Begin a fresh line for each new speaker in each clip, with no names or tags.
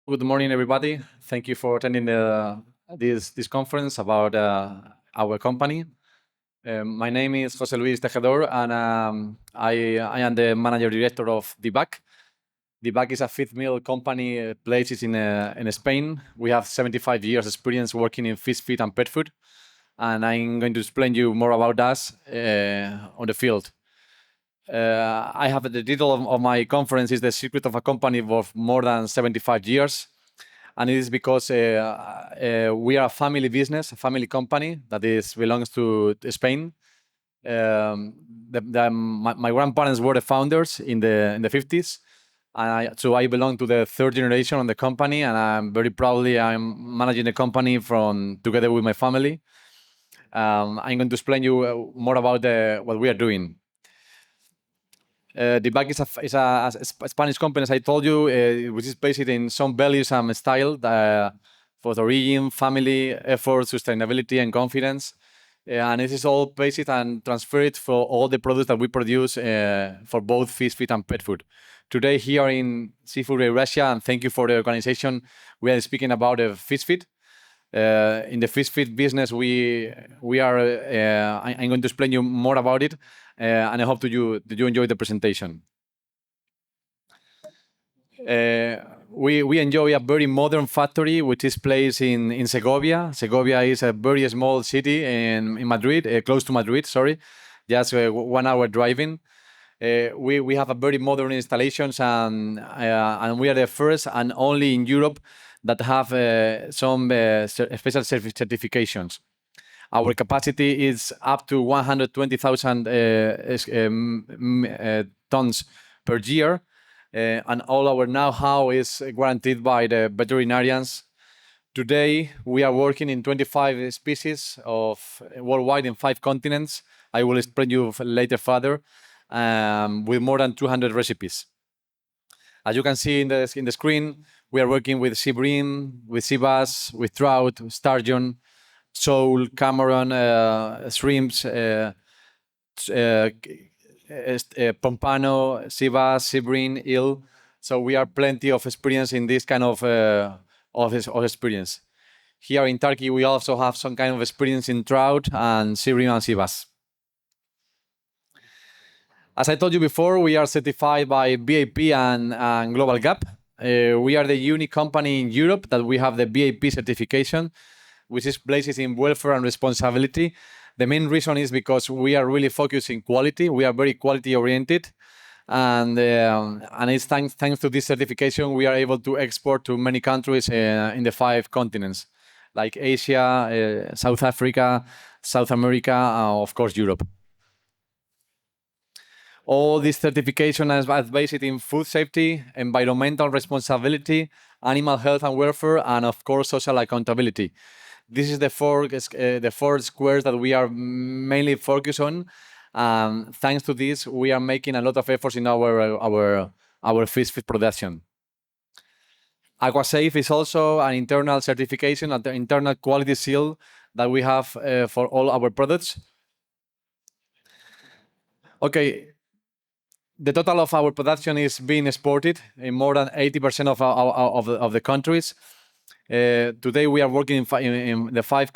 Good morning, everybody. Thank you for attending this conference about our company. My name is José Luis Tejedor, and I am the manager director of Dibaq. Dibaq is a feed mill company placed in Spain. We have 75 years experience working in fish feed and pet food, and I'm going to explain you more about us on the field. I have the title of my conference is The Secret of a Company of More Than 75 Years. And it is because we are a family business, a family company that belongs to Spain. My grandparents were the founders in the 50s. So I belong to the third generation of the company, and I'm very proudly I'm managing the company together with my family. I'm going to explain you more about what we are doing. Dibaq is a Spanish company, as I told you, which is based in some values and style for the origin, family, effort, sustainability, and confidence. And this is all based and transferred for all the products that we produce for both fish feed and pet food. Today, here in Seafood Russia, and thank you for the organization, we are speaking about fish feed. In the fish feed business, we are. I'm going to explain you more about it, and I hope you enjoy the presentation. We enjoy a very modern factory which is placed in Segovia. Segovia is a very small city in Madrid, close to Madrid. Sorry, just 1 hour driving. We have a very modern installations, and we are the first and only in Europe that have some special certifications. Our capacity is up to 120,000 tons per year, and all our know-how is guaranteed by the veterinarians. Today, we are working in 25 species of worldwide in 5 continents. I will explain you later further, with more than 200 recipes. As you can see in the screen, we are working with sea bream, with sea bass, with trout, sturgeon, sole, Cameron, shrimps, pompano, sea bass, sea bream, eel. So we are plenty of experience in this kind of experience. Here in Turkey, we also have some kind of experience in trout and sea bream and sea bass. As I told you before, we are certified by BAP and Global Gap. We are the unique company in Europe that we have the BAP certification, which is places in welfare and responsibility. The main reason is because we are really focusing quality. We are very quality oriented, and it's thanks to this certification we are able to export to many countries in the 5 continents, like Asia, South Africa, South America, of course Europe. All this certification is based in food safety, environmental responsibility, animal health and welfare, and of course social accountability. This is the four squares that we are mainly focused on. Thanks to this, we are making a lot of efforts in our fish feed production. AquaSafe is also an internal certification, an internal quality seal that we have for all our products. Okay. The total of our production is being exported in more than 80% of the countries. Today we are working in the 5,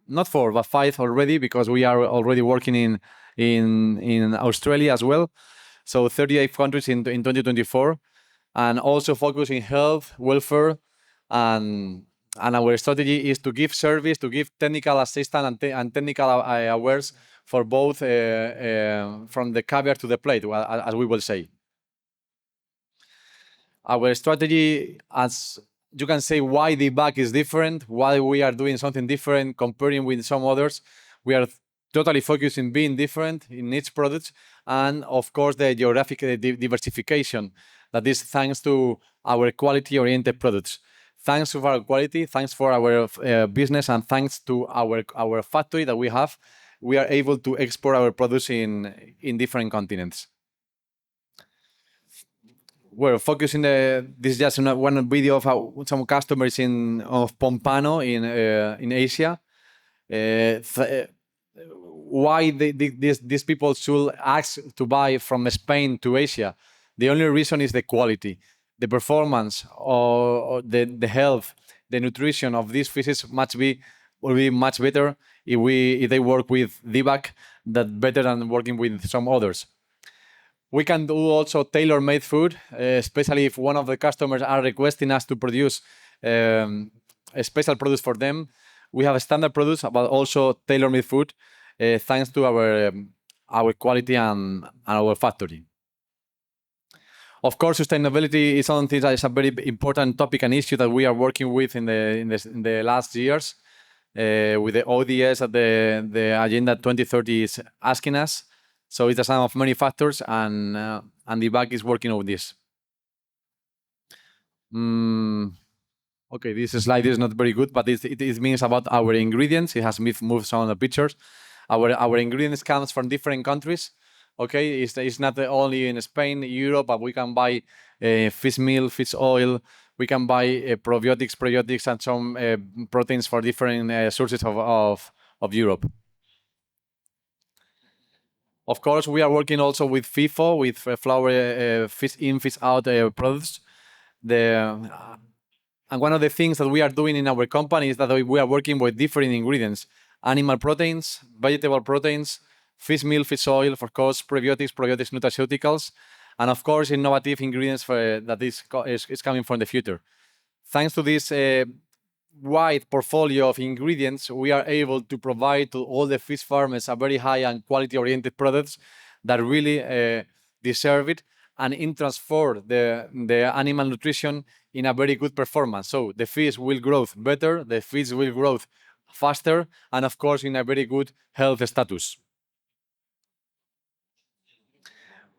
not 4, but 5 already, because we are already working in Australia as well. So 38 countries in 2024, and also focus in health, welfare, and our strategy is to give service, to give technical assistance and technical awareness for both from the caviar to the plate, as we will say. Our strategy, as you can say, why the Dibaq is different, why we are doing something different comparing with some others. We are totally focused in being different in each product, and of course the geographic diversification that is thanks to our quality-oriented products. Thanks to our quality, thanks for our business, and thanks to our factory that we have, we are able to export our products in different continents. We're focusing this is just one video of some customers of Pompano in Asia. Why these people should ask to buy from Spain to Asia? The only reason is the quality. the performance or the health, the nutrition of these fishes will be much better if they work with Dibaq, that better than working with some others. We can do also tailor-made food, especially if one of the customers are requesting us to produce a special produce for them. We have a standard produce, but also tailor-made food, thanks to our quality and our factory. Of course, sustainability is something that is a very important topic and issue that we are working with in the last years, with the ODS that the Agenda 2030 is asking us. So it's a sum of many factors, and Dibaq is working on this. Okay, this slide is not very good, but it means about our ingredients. It has moved some of the pictures. Our ingredients comes from different countries. Okay, it's not only in Spain, Europe, but we can buy fish meal, fish oil. We can buy probiotics, prebiotics, and some proteins for different sources of Europe. Of course, we are working also with FIFO, with flour fish in, fish out products. And one of the things that we are doing in our company is that we are working with different ingredients: animal proteins, vegetable proteins, fish meal, fish oil, of course, probiotics, nutraceuticals, and of course, innovative ingredients that is coming from the future. Thanks to this wide portfolio of ingredients, we are able to provide to all the fish farmers a very high and quality-oriented products that really deserve it, and transform the animal nutrition in a very good performance. So the fish will grow better, the fish will grow faster, and of course in a very good health status.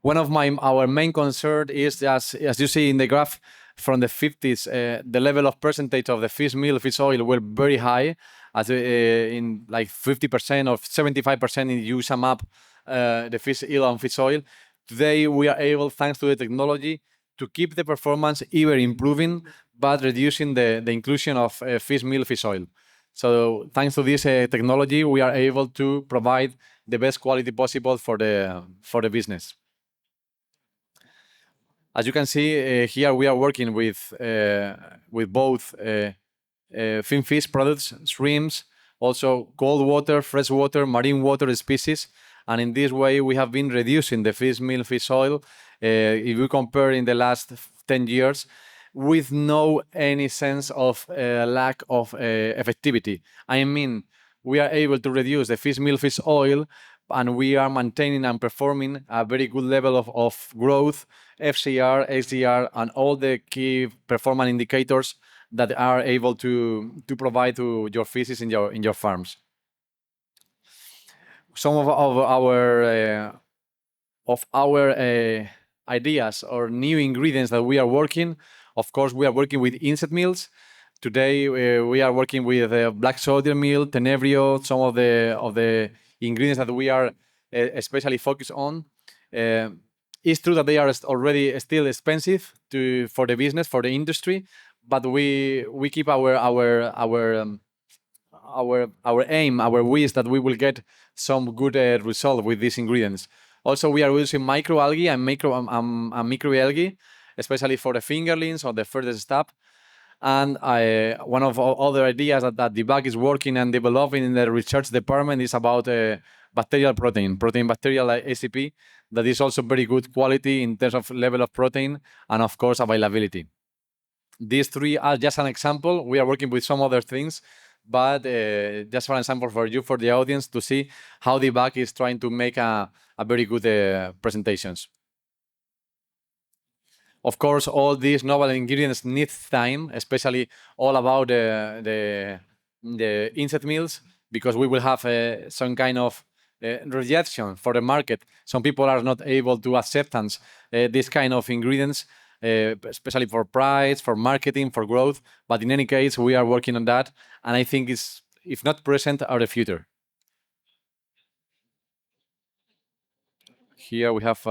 One of our main concern is, as you see in the graph from the 50s, the level of percentage of the fish meal, fish oil were very high, as in like 50% or 75% if you sum up the fish oil and fish oil. Today we are able, thanks to the technology, to keep the performance even improving, but reducing the inclusion of fish meal, fish oil. So thanks to this technology, we are able to provide the best quality possible for the business. As you can see here, we are working with both fin fish products, shrimps, also cold water, fresh water, marine water species, and in this way we have been reducing the fish meal, fish oil. If we compare in the last 10 years, with no any sense of lack of effectivity. I mean, we are able to reduce the fish meal, fish oil, and we are maintaining and performing a very good level of growth, FCR, HDR, and all the key performance indicators that are able to provide to your fishes in your farms. Some of our ideas or new ingredients that we are working. Of course, we are working with insect meals. Today, we are working with black soldier meal, tenebrio, some of the ingredients that we are especially focused on. It's true that they are already still expensive for the business, for the industry, but we keep our aim, our wish that we will get some good result with these ingredients. Also, we are using microalgae and microalgae, especially for the fingerlings or the furthest step. And one of other ideas that Dibaq is working and developing in the research department is about bacterial protein bacterial ACP, that is also very good quality in terms of level of protein and of course availability. These three are just an example. We are working with some other things, but just for an example for you, for the audience, to see how Dibaq is trying to make a very good presentations. Of course, all these novel ingredients need time, especially all about the insect meals, because we will have some kind of rejection for the market. Some people are not able to accept this kind of ingredients, especially for price, for marketing, for growth. But in any case, we are working on that, and I think it's, if not present, are the future. Here we have.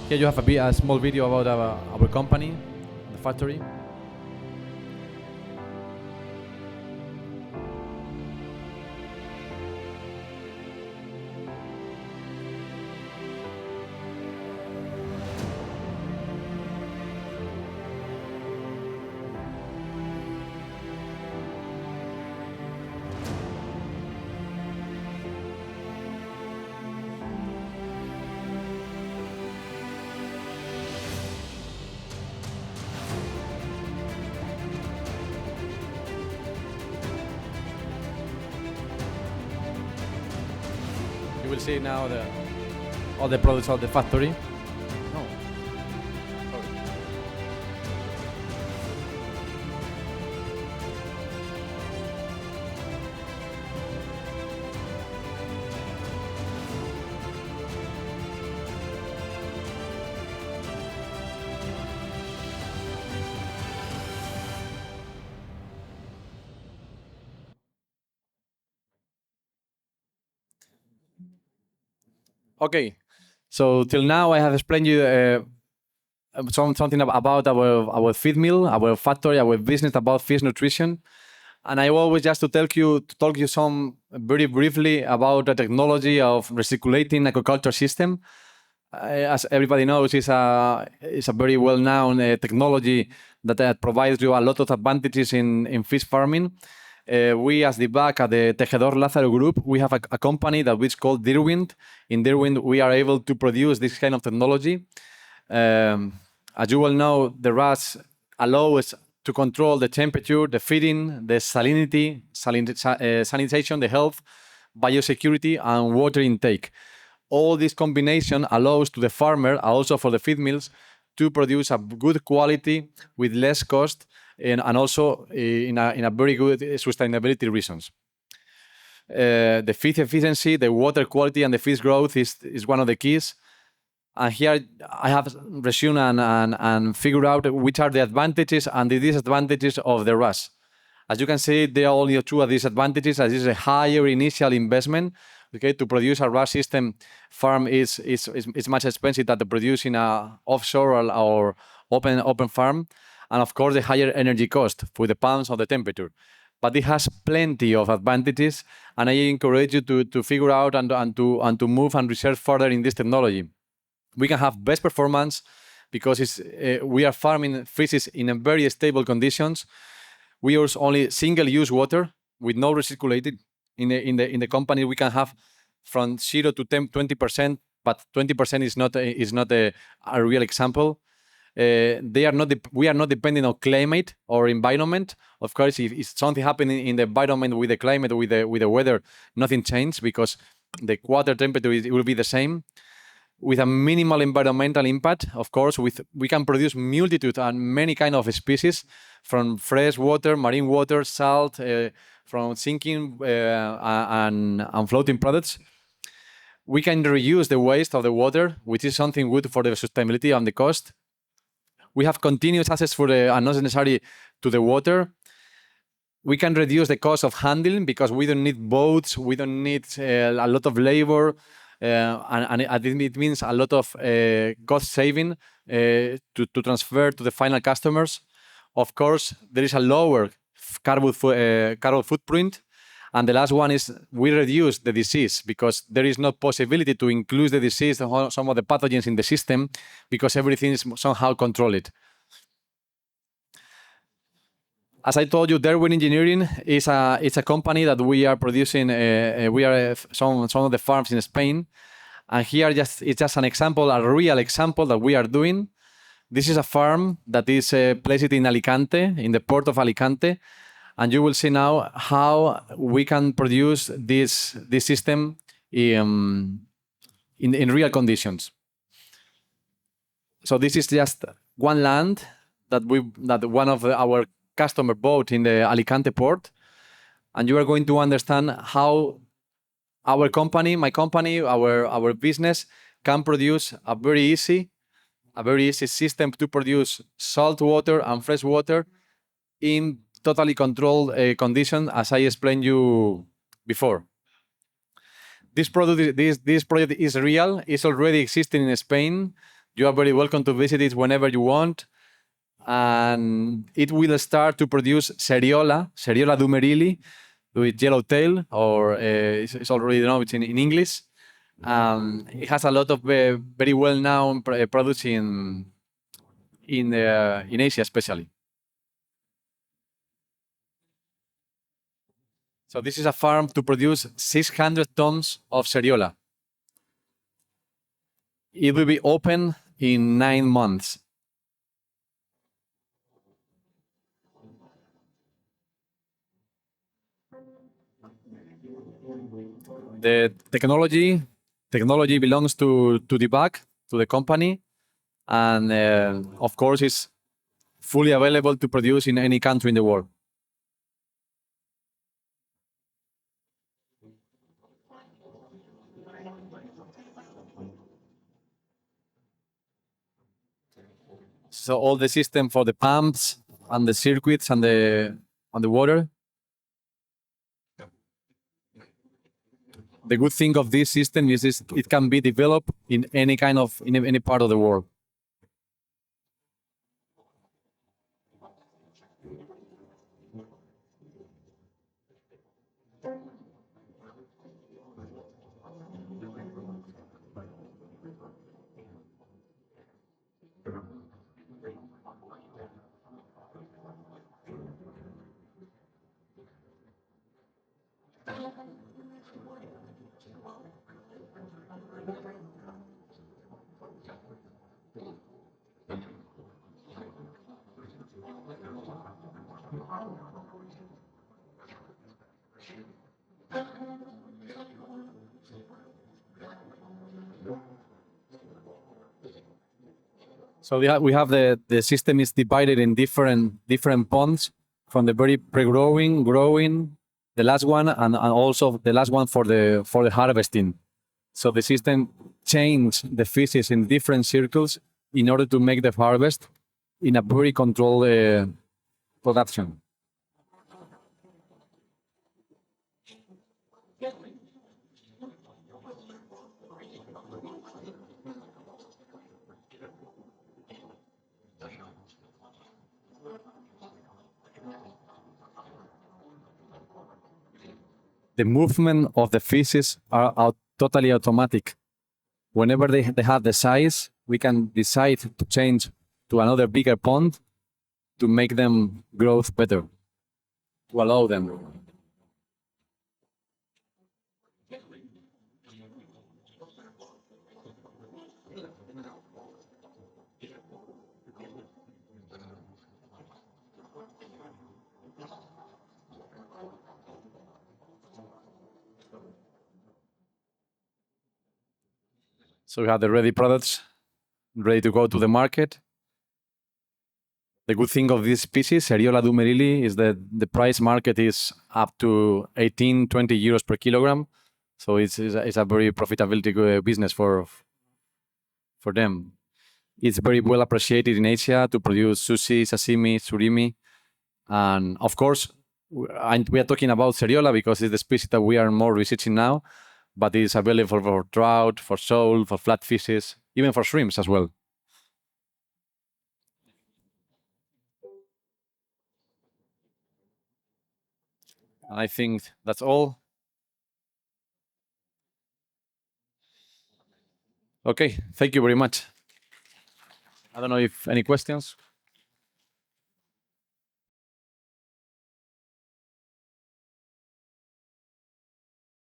Here you have a small video about our company, the factory. will see now all the products of the factory. No. Sorry. Okay, so till now I have explained you something about our feed mill, our factory, our business about fish nutrition, and I always just to talk you some very briefly about the technology of recirculating aquaculture system. As everybody knows, is a very well-known technology that provides you a lot of advantages in fish farming. We, as Dibaq, at the Tejedor Lázaro Group, we have a company that is called Dirwind. In Dirwind, we are able to produce this kind of technology. As you well know, the RAS allows us to control the temperature, the feeding, the salinity, sanitation, the health, biosecurity, and water intake. All this combination allows to the farmer, also for the feed mills, to produce a good quality with less cost and also in a very good sustainability reasons. The feed efficiency, the water quality, and the fish growth is one of the keys. And here I have resumed and figured out which are the advantages and the disadvantages of the RAS. As you can see, there are only two of these advantages. As is a higher initial investment. Okay, to produce a RAS system farm is much expensive than to produce in a offshore or open farm, and of course the higher energy cost for the pounds of the temperature. But it has plenty of advantages, and I encourage you to figure out and to move and research further in this technology. We can have best performance because we are farming fishes in very stable conditions. We use only single-use water with no recirculated. In the company, we can have from 0 to 20%, but 20% is not a real example. We are not depending on climate or environment. Of course, if something happening in the environment with the climate, with the weather, nothing changes because the water temperature will be the same. With a minimal environmental impact, of course, we can produce multitude and many kind of species, from fresh water, marine water, salt, from sinking and floating products. We can reuse the waste of the water, which is something good for the sustainability and the cost. We have continuous access for and not necessary to the water. We can reduce the cost of handling because we don't need boats, we don't need a lot of labor. And it means a lot of cost saving to transfer to the final customers. Of course, there is a lower carbon footprint. And the last one is we reduce the disease because there is no possibility to include the disease or some of the pathogens in the system because everything is somehow controlled. As I told you, Derwin Engineering is a company that we are producing. We are some of the farms in Spain, and here it's just an example, a real example that we are doing. This is a farm that is placed in Alicante, in the port of Alicante, and you will see now how we can produce this system in real conditions. So this is just one land that one of our customer bought in the Alicante port, and you are going to understand how our company, my company, our business can produce a very easy system to produce salt water and fresh water in totally controlled conditions, as I explained you before. This project is real. It's already existing in Spain. You are very welcome to visit it whenever you want. And it will start to produce Seriola dumerili, with yellowtail, or it's already known it's in English. It has a lot of very well-known products in Asia, especially. So this is a farm to produce 600 tons of Seriola. It will be open in 9 months. The technology technology belongs to Dibaq, to the company, and of course, it's fully available to produce in any country in the world. So all the system for the pumps and the circuits and the water. The good thing of this system is it can be developed in any part of the world. So we have the system is divided in different ponds, from the very pre-growing, growing, the last one, and also the last one for the harvesting. So the system change the fishes in different circles in order to make the harvest in a very controlled production. The movement of the fishes are totally automatic. Whenever they have the size, we can decide to change to another bigger pond to make them grow better, to allow them. So we have the ready products ready to go to the market. The good thing of this species, Seriola dumerili, is that the price market is up to 18, 20 euros per kilogram. So it's a very profitability business for them. It's very well appreciated in Asia to produce sushi, sashimi, surimi. And of course, we are talking about Seriola because it's the species that we are more researching now, but it's available for trout, for sole, for flatfishes, even for shrimps as well. I think that's all. Okay, thank you very much. I don't know if any questions.